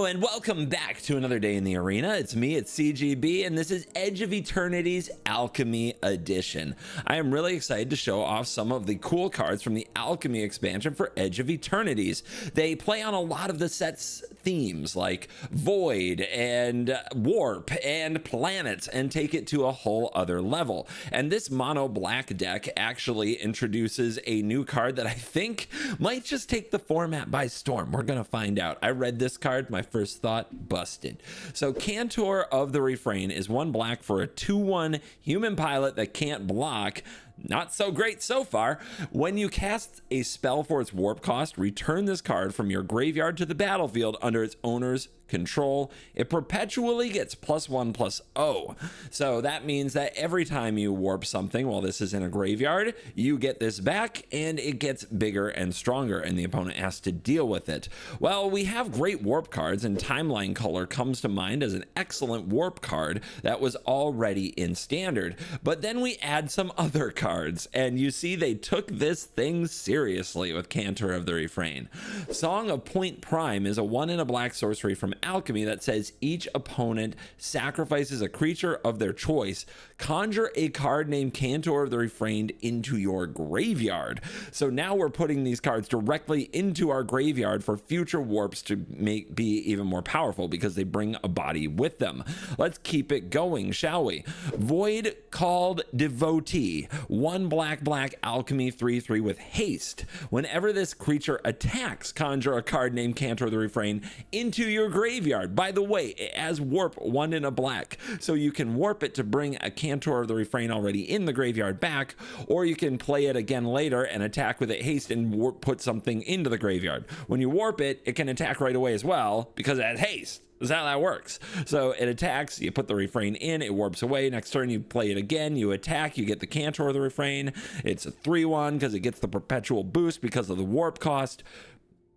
Hello and welcome back to another day in the arena. It's me, it's CGB, and this is Edge of Eternities Alchemy Edition. I am really excited to show off some of the cool cards from the Alchemy expansion for Edge of Eternities. They play on a lot of the set's themes like Void and Warp and Planets and take it to a whole other level. And this mono black deck actually introduces a new card that I think might just take the format by storm. We're gonna find out. I read this card, my first thought, busted. So Cantor of the Refrain is 1 black for a 2/1 human pilot that can't block. Not so great so far. When you cast a spell for its warp cost, return this card from your graveyard to the battlefield under its owner's control. It perpetually gets +1/+0. So that means that every time you warp something while this is in a graveyard, you get this back and it gets bigger and stronger and the opponent has to deal with it. Well, we have great warp cards and Timeline Color comes to mind as an excellent warp card that was already in standard. But then we add some other cards and you see they took this thing seriously with Cantor of the Refrain. Song of Point Prime is a 1 and a black sorcery from Alchemy that says each opponent sacrifices a creature of their choice. Conjure a card named Cantor of the Refrain into your graveyard. So now we're putting these cards directly into our graveyard for future warps to be even more powerful because they bring a body with them. Let's keep it going, shall we? Void Called Devotee, 1 black alchemy 3/3 with haste. Whenever this creature attacks, conjure a card named Cantor of the Refrain into your graveyard. By the way, it has warp 1 and a black, so you can warp it to bring a Cantor of the Refrain already in the graveyard back, or you can play it again later and attack with it haste and put something into the graveyard. When you warp it, it can attack right away as well because it has haste. That's how that works. So it attacks, you put the refrain in, it warps away. Next turn you play it again, you attack, you get the Cantor of the Refrain. It's a 3/1 because it gets the perpetual boost because of the warp cost.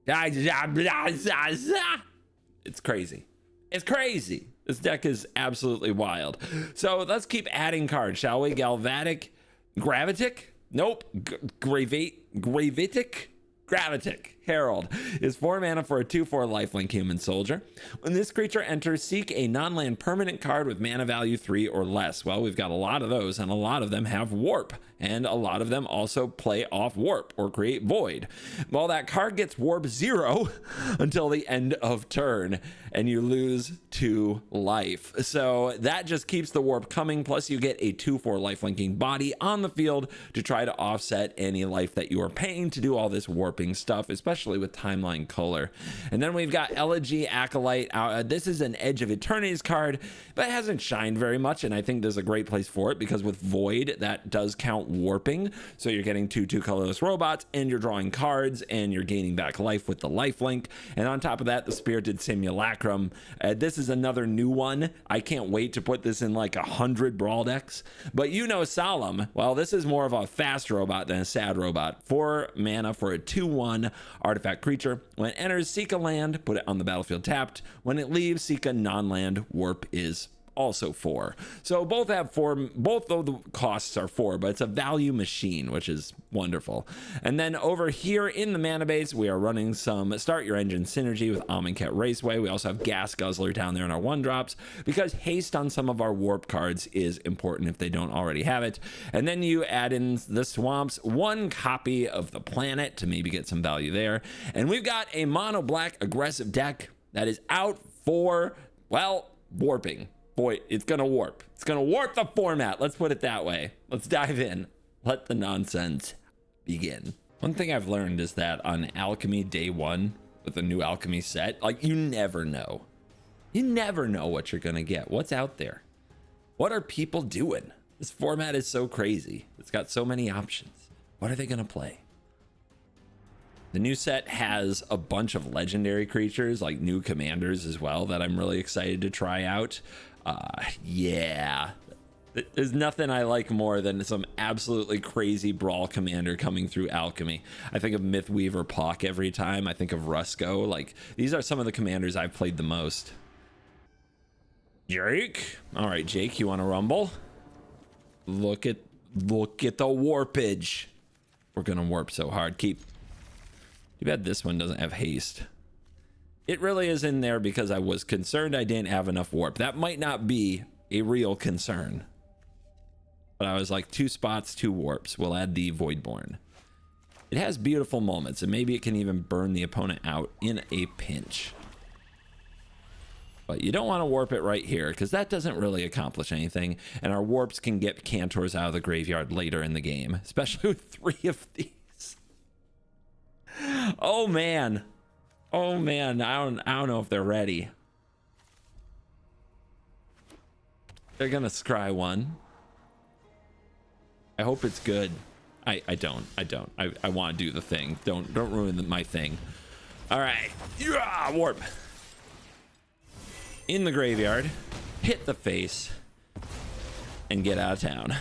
It's crazy. It's crazy. This deck is absolutely wild. So let's keep adding cards, shall we? Gravitic? Nope. Gravitic? Herald is 4 mana for a 2/4 lifelink human soldier. When this creature enters, seek a non-land permanent card with mana value 3 or less. Well, we've got a lot of those, and a lot of them have warp, and a lot of them also play off warp or create void. Well, that card gets warp 0 until the end of turn, and you lose 2 life. So that just keeps the warp coming, plus you get a 2/4 lifelinking body on the field to try to offset any life that you are paying to do all this warping stuff, especially with Timeline Color. And then we've got Elegy Acolyte. This is an Edge of Eternities card, but it hasn't shined very much, and I think there's a great place for it because with Void, that does count warping. So you're getting 2/2 colorless robots, and you're drawing cards, and you're gaining back life with the lifelink. And on top of that, the Spirited Simulacrum. This is another new one. I can't wait to put this in like 100 Brawl decks. But you know Solemn. Well, this is more of a fast robot than a sad robot. 4 mana for a 2/1 artifact creature. When it enters, seek a land, put it on the battlefield tapped. When it leaves, seek a non-land. Warp is also 4. So both have 4, both of the costs are 4, but it's a value machine, which is wonderful. And then over here in the mana base, we are running some Start Your Engine synergy with Amonkhet Raceway. We also have Gas Guzzler down there in our 1-drops because haste on some of our warp cards is important if they don't already have it. And then you add in the swamps, 1 copy of the planet to maybe get some value there. And we've got a mono black aggressive deck that is out for, well, warping. Boy, it's gonna warp. It's gonna warp the format. Let's put it that way. Let's dive in. Let the nonsense begin. One thing I've learned is that on Alchemy Day 1 with the new Alchemy set, like you never know. You never know what you're gonna get. What's out there? What are people doing? This format is so crazy. It's got so many options. What are they gonna play? The new set has a bunch of legendary creatures, like new commanders as well, that I'm really excited to try out. Yeah, there's nothing I like more than some absolutely crazy brawl commander coming through Alchemy. I think of Mythweaver Puck every time. I think of Rusko. Like, these are some of the commanders I've played the most. Jake, all right, Jake, you want to rumble? Look at the warpage. We're gonna warp so hard. Too bad this one doesn't have haste. It really is in there because I was concerned I didn't have enough warp. That might not be a real concern. But I was like, 2 spots, 2 warps. We'll add the Voidborn. It has beautiful moments, and maybe it can even burn the opponent out in a pinch. But you don't want to warp it right here, because that doesn't really accomplish anything. And our warps can get Cantors out of the graveyard later in the game, especially with 3 of these. Oh, man. Oh, man. I don't know if they're ready. They're going to scry one. I hope it's good. I don't. I want to do the thing. Don't ruin my thing. All right. Yeah, warp. In the graveyard. Hit the face. And get out of town.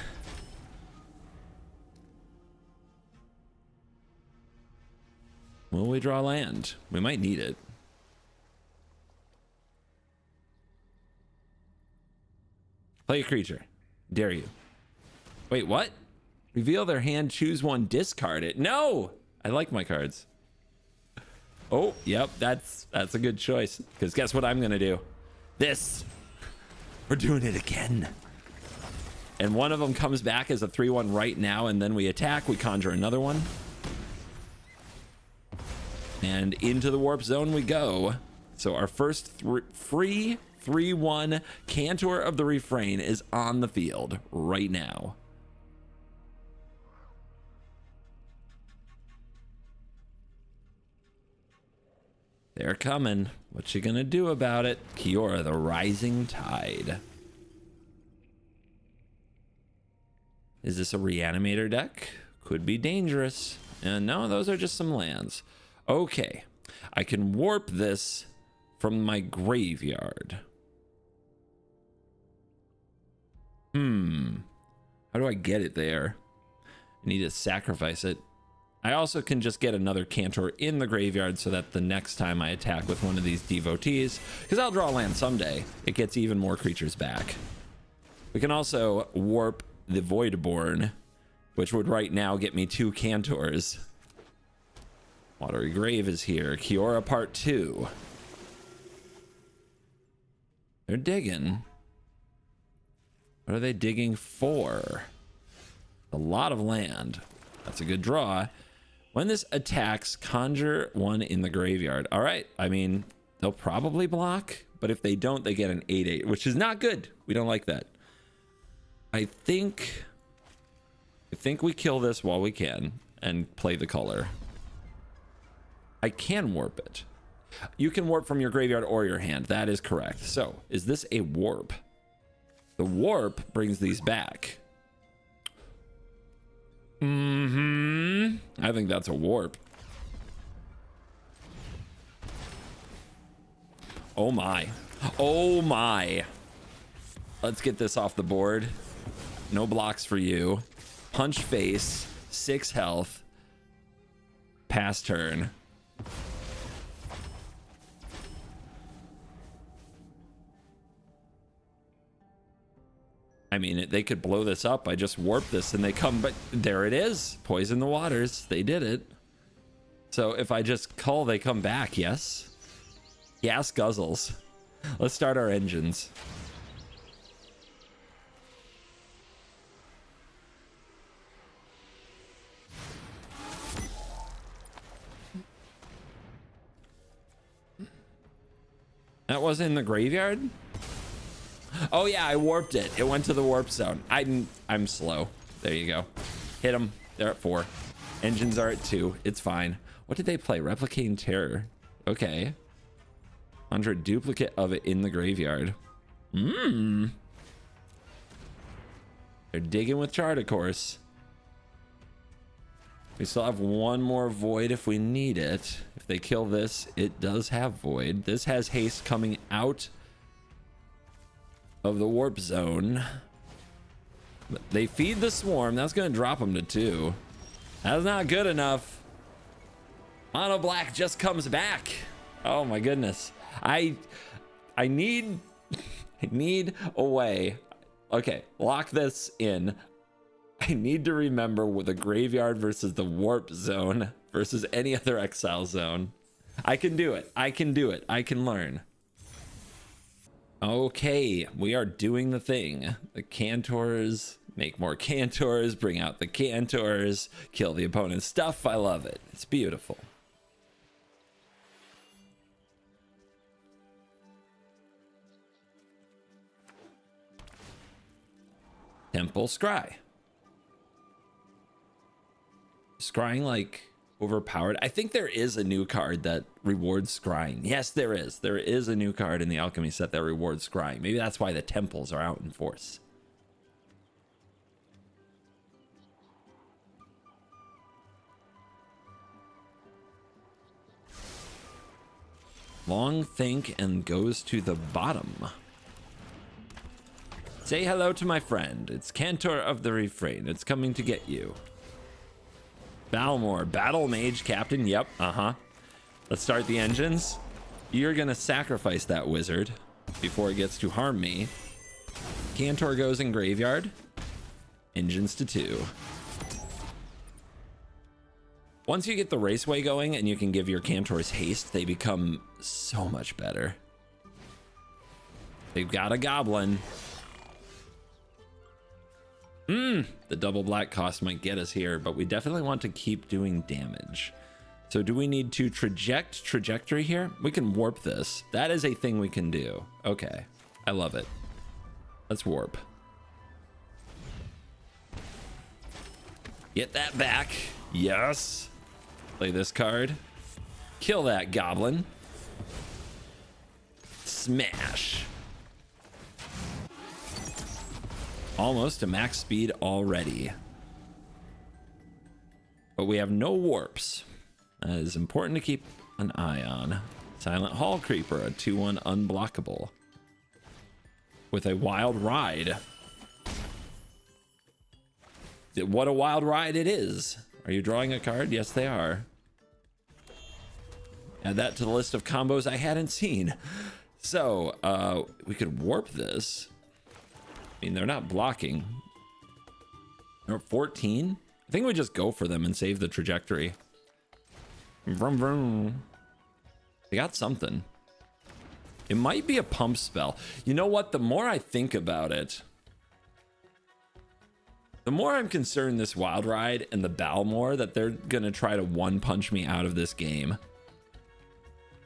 Will we draw land? We might need it. Play a creature. Dare you. Wait, what? Reveal their hand, choose one, discard it. No! I like my cards. Oh, yep, that's a good choice. Because guess what I'm gonna do? This. We're doing it again. And one of them comes back as a 3/1 right now, and then we attack, we conjure another one. And into the warp zone we go. So our first free 3/1 Cantor of the Refrain is on the field right now. They're coming. What you gonna do about it? Kiora, the Rising Tide. Is this a Reanimator deck? Could be dangerous. And no, those are just some lands. Okay, I can warp this from my graveyard. How do I get it there? I need to sacrifice it. I also can just get another Cantor in the graveyard so that the next time I attack with one of these devotees, because I'll draw land someday, it gets even more creatures back. We can also warp the Voidborn, which would right now get me 2 Cantors. Watery Grave is here. Kiora Part 2. They're digging. What are they digging for? A lot of land. That's a good draw. When this attacks, conjure one in the graveyard. All right. I mean, they'll probably block, but if they don't, they get an 8/8, which is not good. We don't like that. I think we kill this while we can and play the color. I can warp it. You can warp from your graveyard or your hand. That is correct. So, is this a warp? The warp brings these back. I think that's a warp. Oh my. Oh my. Let's get this off the board. No blocks for you. Punch face. 6 health. Pass turn. I mean, they could blow this up. I just warp this and they come, but there it is. Poison the waters. They did it. So if I just call, they come back. Yes. Gas guzzles. Let's start our engines. That was in the graveyard? Oh yeah, I warped it. It went to the warp zone. I'm slow. There you go. Hit them. They're at 4. Engines are at 2. It's fine. What did they play? Replicating Terror. Okay. 100 duplicate of it in the graveyard. They're digging with Chart, of course. We still have one more void if we need it. If they kill this, it does have void. This has haste coming out of the warp zone. But they feed the swarm. That's going to drop them to 2. That's not good enough. Mono black just comes back. Oh my goodness. I need a way. Okay, lock this in. I need to remember with the graveyard versus the warp zone versus any other exile zone. I can do it. I can do it. I can learn. Okay, we are doing the thing. The Cantors, make more Cantors, bring out the Cantors, kill the opponent's stuff. I love it. It's beautiful. Temple Scry. Scrying like overpowered. I think there is a new card that rewards scrying. Yes, there is. There is a new card in the alchemy set that rewards scrying. Maybe that's why the temples are out in force. Long think and goes to the bottom. Say hello to my friend. It's Cantor of the Refrain. It's coming to get you. Balmor, Battle Mage Captain. Yep, Let's start the engines. You're gonna sacrifice that wizard before it gets to harm me. Cantor goes in graveyard. Engines to 2. Once you get the raceway going and you can give your Cantors haste, they become so much better. They've got a goblin. The double black cost might get us here, but we definitely want to keep doing damage. So do we need to trajectory here? We can warp this. That is a thing we can do. Okay, I love it. Let's warp. Get that back. Yes. Play this card. Kill that goblin. Smash. Almost to max speed already. But we have no warps. That is important to keep an eye on. Silent Hall Creeper, a 2/1 unblockable. With a wild ride. What a wild ride it is. Are you drawing a card? Yes, they are. Add that to the list of combos I hadn't seen. So, we could warp this. I mean, they're not blocking. They're 14. I think we just go for them and save the trajectory. Vroom, vroom. They got something. It might be a pump spell. You know what? The more I think about it, the more I'm concerned this Wild Ride and the Balmor that they're going to try to one-punch me out of this game.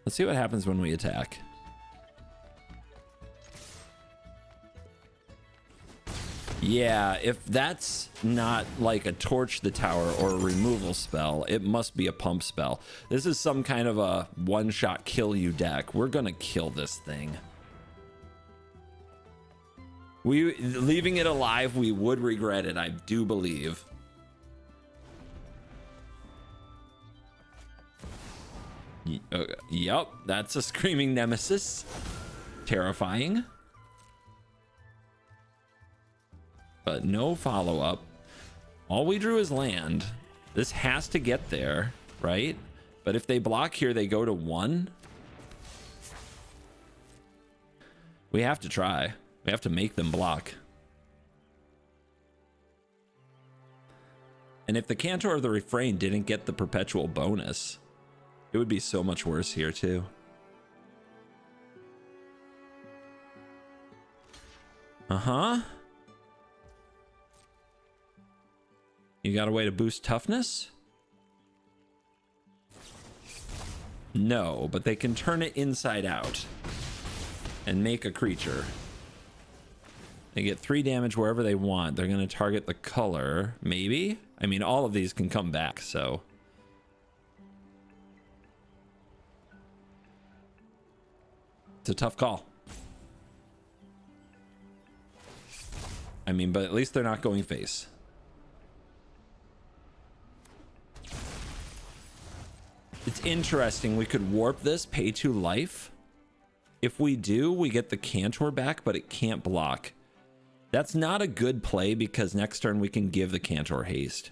Let's see what happens when we attack. Yeah, if that's not like a torch the tower or a removal spell, it must be a pump spell. This is some kind of a one-shot kill you deck. We're gonna kill this thing. Leaving it alive, we would regret it, I do believe. Yup, that's a screaming nemesis. Terrifying. But no follow-up. All we drew is land. This has to get there, right? But if they block here, they go to 1. We have to try. We have to make them block. And if the Cantor of the Refrain didn't get the perpetual bonus, it would be so much worse here too. You got a way to boost toughness? No, but they can turn it inside out and make a creature. They get 3 damage wherever they want. They're going to target the color, maybe? I mean, all of these can come back, so. It's a tough call. I mean, but at least they're not going face. It's interesting. We could warp this, pay 2 life. If we do, we get the Cantor back, but it can't block. That's not a good play because next turn we can give the Cantor haste.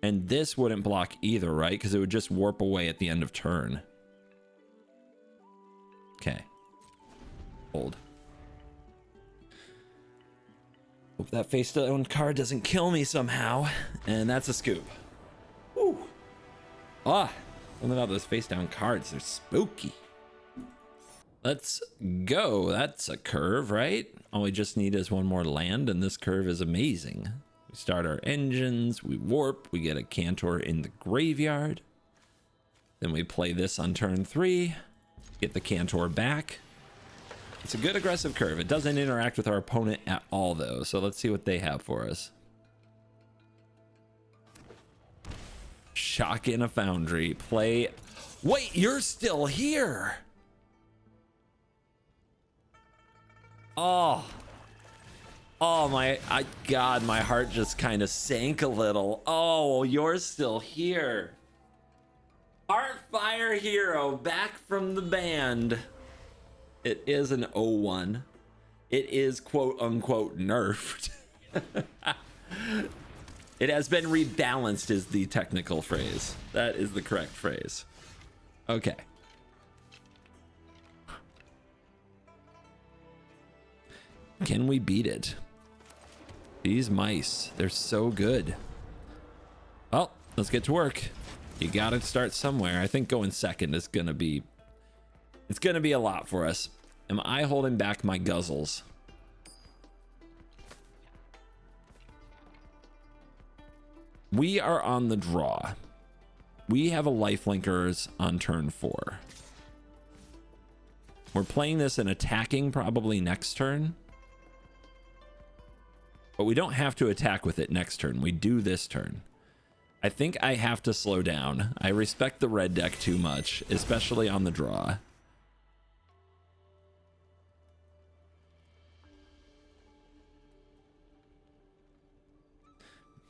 And this wouldn't block either, right? Because it would just warp away at the end of turn. Okay. Hold. Hope that face-down card doesn't kill me somehow. And that's a scoop. Woo. Ah, Something about those face down cards, they're spooky. Let's go. That's a curve, right? All we just need is one more land, and this curve is amazing. We start our engines, we warp, we get a Cantor in the graveyard. Then we play this on turn 3, get the Cantor back. It's a good aggressive curve. It doesn't interact with our opponent at all, though, so let's see what they have for us. Shock in a Foundry. Play. Wait, you're still here. Oh. Oh, God, my heart just kind of sank a little. Oh, you're still here. Heartfire Hero back from the band. It is an 0-1. It is quote unquote nerfed. It has been rebalanced is the technical phrase. That is the correct phrase. Okay. Can we beat it? These mice, they're so good. Well, let's get to work. You gotta start somewhere. I think going second is gonna be, it's gonna be a lot for us. Am I holding back my guzzles? We are on the draw. We have a lifelinkers on turn 4. We're playing this and attacking probably next turn. But we don't have to attack with it next turn. We do this turn. I think I have to slow down. I respect the red deck too much, especially on the draw.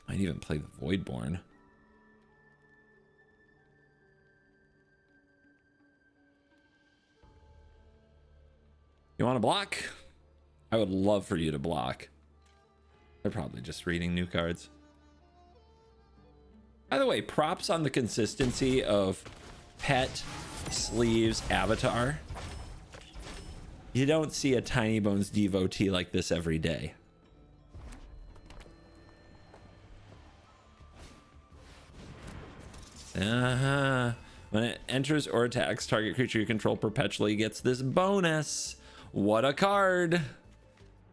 Might even play the Voidborn. You want to block? I would love for you to block. They're probably just reading new cards. By the way, props on the consistency of Pet, Sleeves, Avatar. You don't see a Tiny Bones devotee like this every day. When it enters or attacks, target creature you control perpetually gets this bonus. What a card.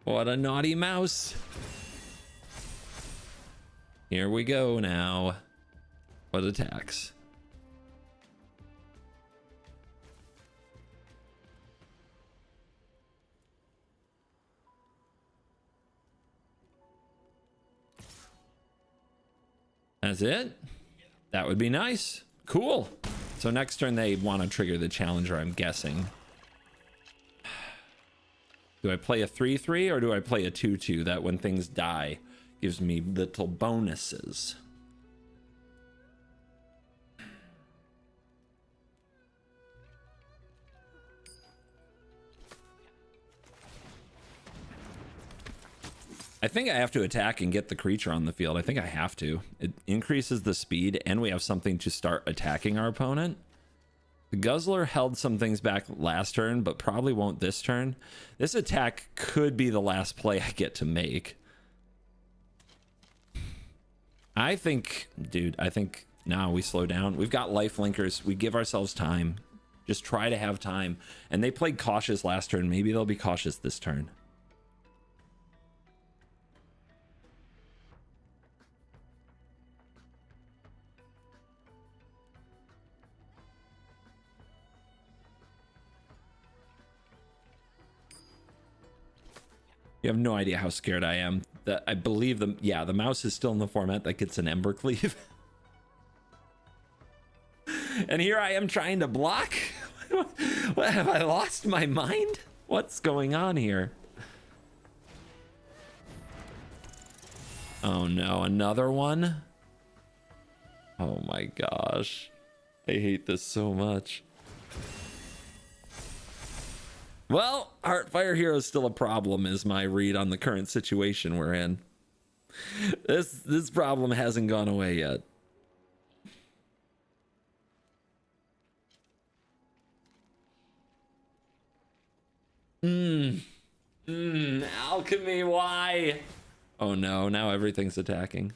What a naughty mouse. Here we go now. What attacks? That's it? That would be nice. Cool. So next turn they want to trigger the challenger, I'm guessing. Do I play a 3-3 or do I play a 2-2 that when things die gives me little bonuses? I think I have to attack and get the creature on the field. I think I have to. It increases the speed and we have something to start attacking our opponent. The Guzzler held some things back last turn, but probably won't this turn. This attack could be the last play I get to make. I think, dude, I think now we slow down. We've got life linkers. We give ourselves time. Just try to have time. And they played cautious last turn. Maybe they'll be cautious this turn. You have no idea how scared I am. That I believe the mouse is still in the format that gets an Embercleave. And here I am trying to block. What, have I lost my mind? What's going on here? Oh no, another one? Oh my gosh. I hate this so much. Well, Heartfire Hero is still a problem, is my read on the current situation we're in. This problem hasn't gone away yet. Alchemy, why? Oh no, now everything's attacking.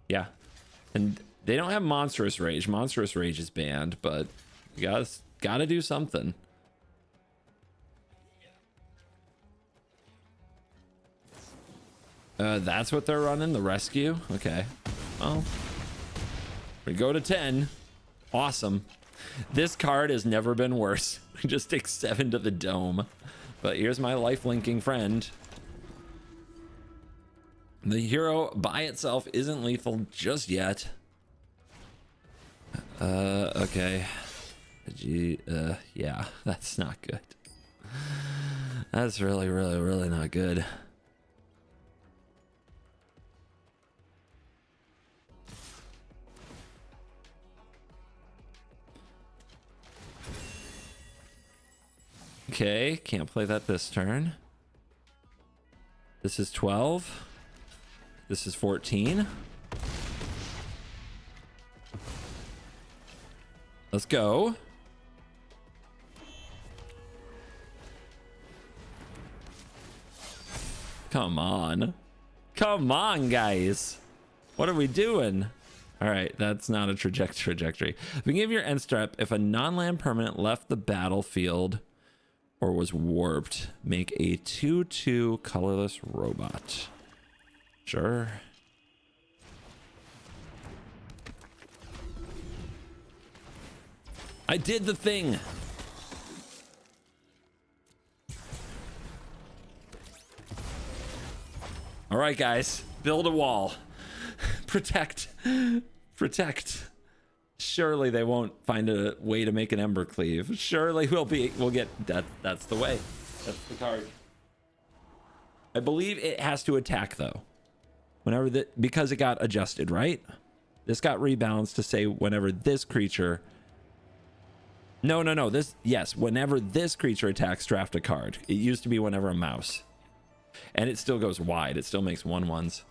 Yeah. And they don't have Monstrous Rage. Monstrous Rage is banned, but you guys gotta do something. That's what they're running, the rescue. Okay. Well, we go to 10. Awesome. This card has never been worse. Just take 7 to the dome. But here's my life linking friend. The hero by itself isn't lethal just yet. Okay. Yeah, that's not good. That's really, really, really not good. Okay, can't play that this turn. This is 12. This is 14. Let's go. Come on. Come on, guys. What are we doing? All right, that's not a trajectory. Begin your end step. If a non-land permanent left the battlefield or was warped, make a 2/2 colorless robot. Sure. I did the thing. All right, guys, build a wall. Protect. Protect. Surely they won't find a way to make an Ember Cleave. Surely we'll get that. That's the way. That's the card. I believe it has to attack though. Whenever because it got adjusted, right? This got rebalanced to say whenever this creature. No. Yes, whenever this creature attacks, draft a card. It used to be whenever a mouse. And it still goes wide. It still makes 1/1s.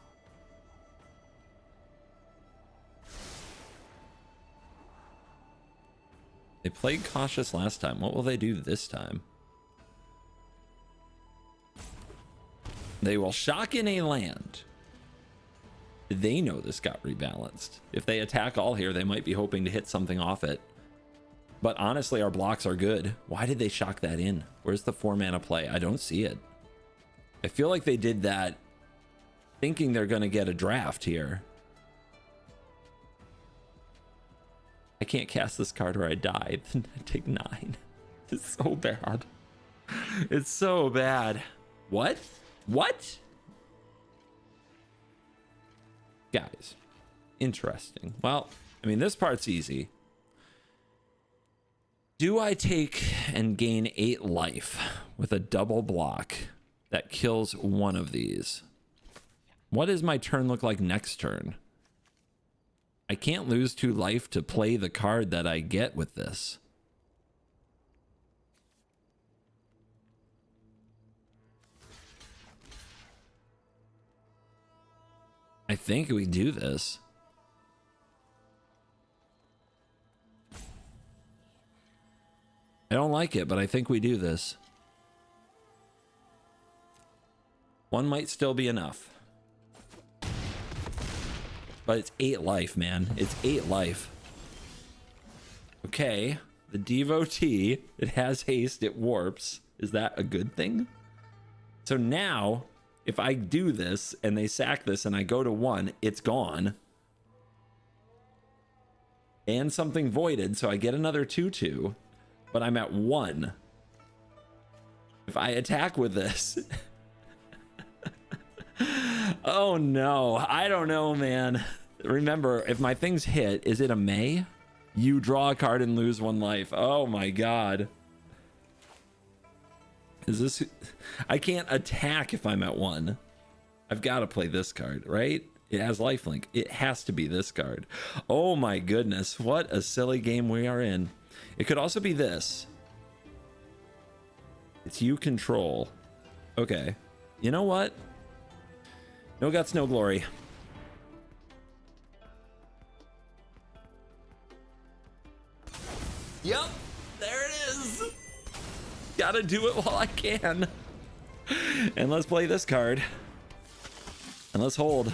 They played cautious last time. What will they do this time? They will shock in a land. They know this got rebalanced. If they attack all here, they might be hoping to hit something off it. But honestly, our blocks are good. Why did they shock that in? Where's the 4-mana play? I don't see it. I feel like they did that thinking they're going to get a draft here. I can't cast this card or I die. Then I take 9. It's so bad. It's so bad. What? What? Guys, interesting. Well, I mean, this part's easy. Do I take and gain 8 life with a double block that kills one of these? What does my turn look like next turn? I can't lose 2 life to play the card that I get with this. I think we do this. I don't like it, but I think we do this. 1 might still be enough. But it's 8 life, man. It's 8 life. Okay. The Devotee. It has haste. It warps. Is that a good thing? So now, if I do this and they sack this and I go to 1, it's gone. And something voided, so I get another 2/2. But I'm at 1. If I attack with this... Oh no, I don't know, man. Remember, if my things hit, is it a May? You draw a card and lose 1 life. Oh my god. Is this... I can't attack if I'm at 1. I've got to play this card, right? It has lifelink. It has to be this card. Oh my goodness, what a silly game we are in. It could also be this. It's you control. Okay. You know what? No guts, no glory. Yep, there it is. Gotta do it while I can. And let's play this card. And let's hold.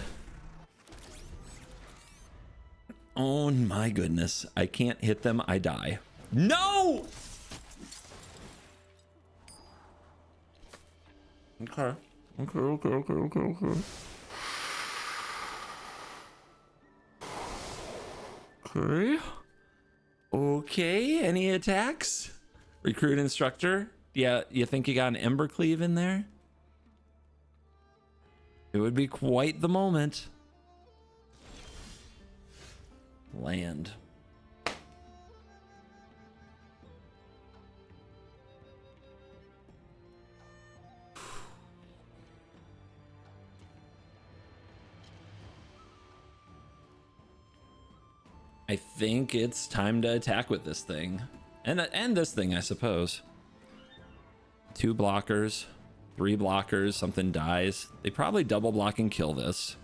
Oh my goodness. I can't hit them. I die. No! Okay. Okay. Okay. Okay. Any attacks? Recruit instructor. Yeah, you think you got an Embercleave in there? It would be quite the moment. Land. I think it's time to attack with this thing. And this thing, I suppose. 2 blockers, 3 blockers, something dies. They probably double block and kill this.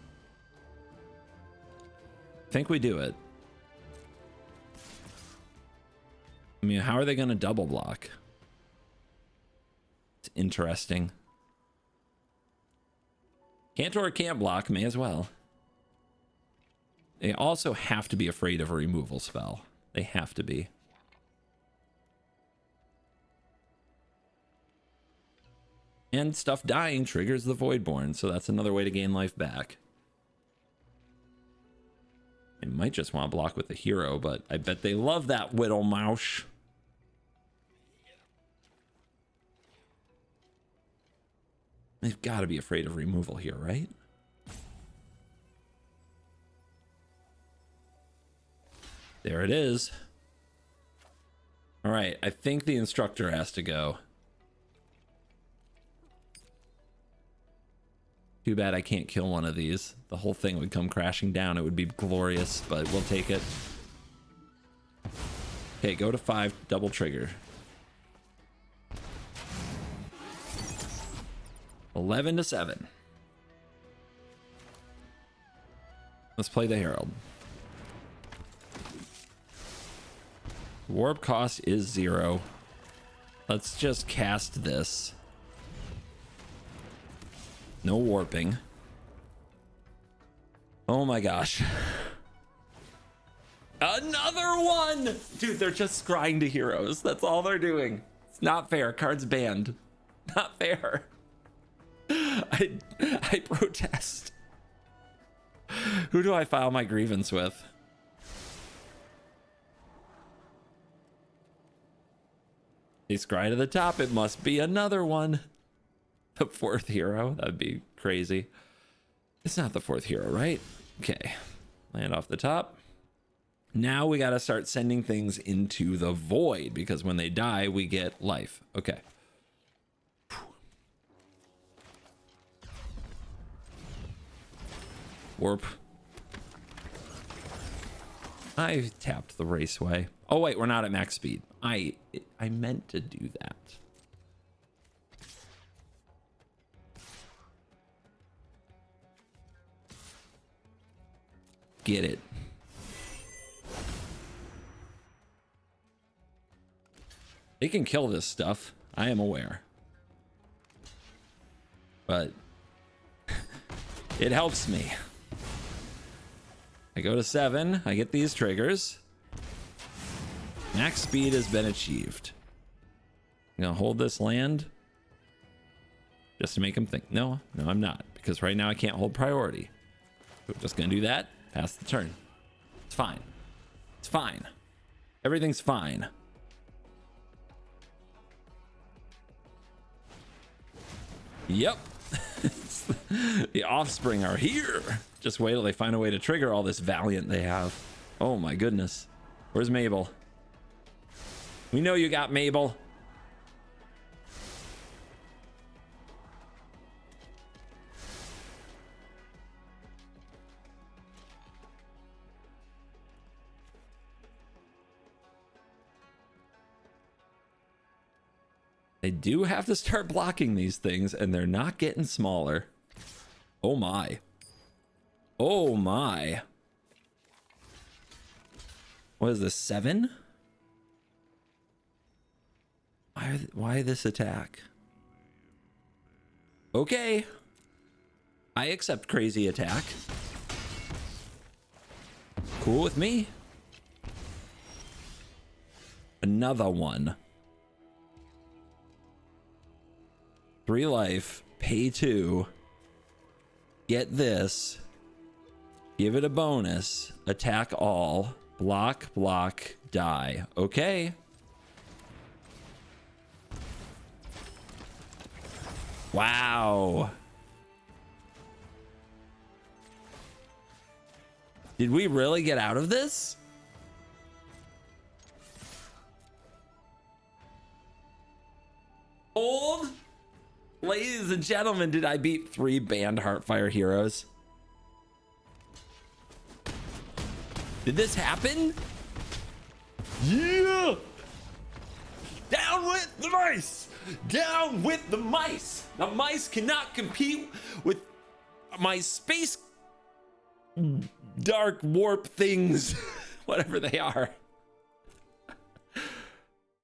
I think we do it. I mean, how are they going to double block? It's interesting. Cantor can't block, may as well. They also have to be afraid of a removal spell. They have to be. And stuff dying triggers the Voidborn, so that's another way to gain life back. They might just want to block with the hero, but I bet they love that Whittle Mouse. They've got to be afraid of removal here, right? There it is. All right, I think the instructor has to go. Too bad I can't kill one of these. The whole thing would come crashing down. It would be glorious, but we'll take it. Okay, go to 5, double trigger. 11-7. Let's play the Herald. Warp cost is 0. Let's just cast this. No warping. Oh my gosh. Another one! Dude, they're just scrying to heroes. That's all they're doing. It's not fair. Cards banned. Not fair. I protest. Who do I file my grievance with? They scry to the top. It must be another one. The 4th hero. That'd be crazy. It's not the 4th hero, right? Okay. Land off the top. Now we got to start sending things into the void because when they die, we get life. Okay. Warp. I tapped the raceway. Oh wait, we're not at max speed. I meant to do that. Get it. They can kill this stuff. I am aware. But it helps me. I go to 7. I get these triggers. Max speed has been achieved. I'm gonna hold this land just to make him think. No, I'm not, because right now I can't hold priority. We're just gonna do that. Pass the turn. It's fine. It's fine. Everything's fine. Yep. The offspring are here. Just wait till they find a way to trigger all this Valiant they have. Oh my goodness. Where's Mabel? We know you got Mabel. They do have to start blocking these things, and they're not getting smaller. Oh my. Oh my. What is this, 7? Why this attack? Okay. I accept crazy attack. Cool with me. Another one. 3 life, pay 2. Get this. Give it a bonus. Attack all. Block, block, die. Okay. Wow. Did we really get out of this? Old? Ladies and gentlemen, did I beat 3 banned Heartfire heroes? Did this happen? Yeah! Down with the mice! Down with the mice! The mice cannot compete with my space dark warp things, whatever they are.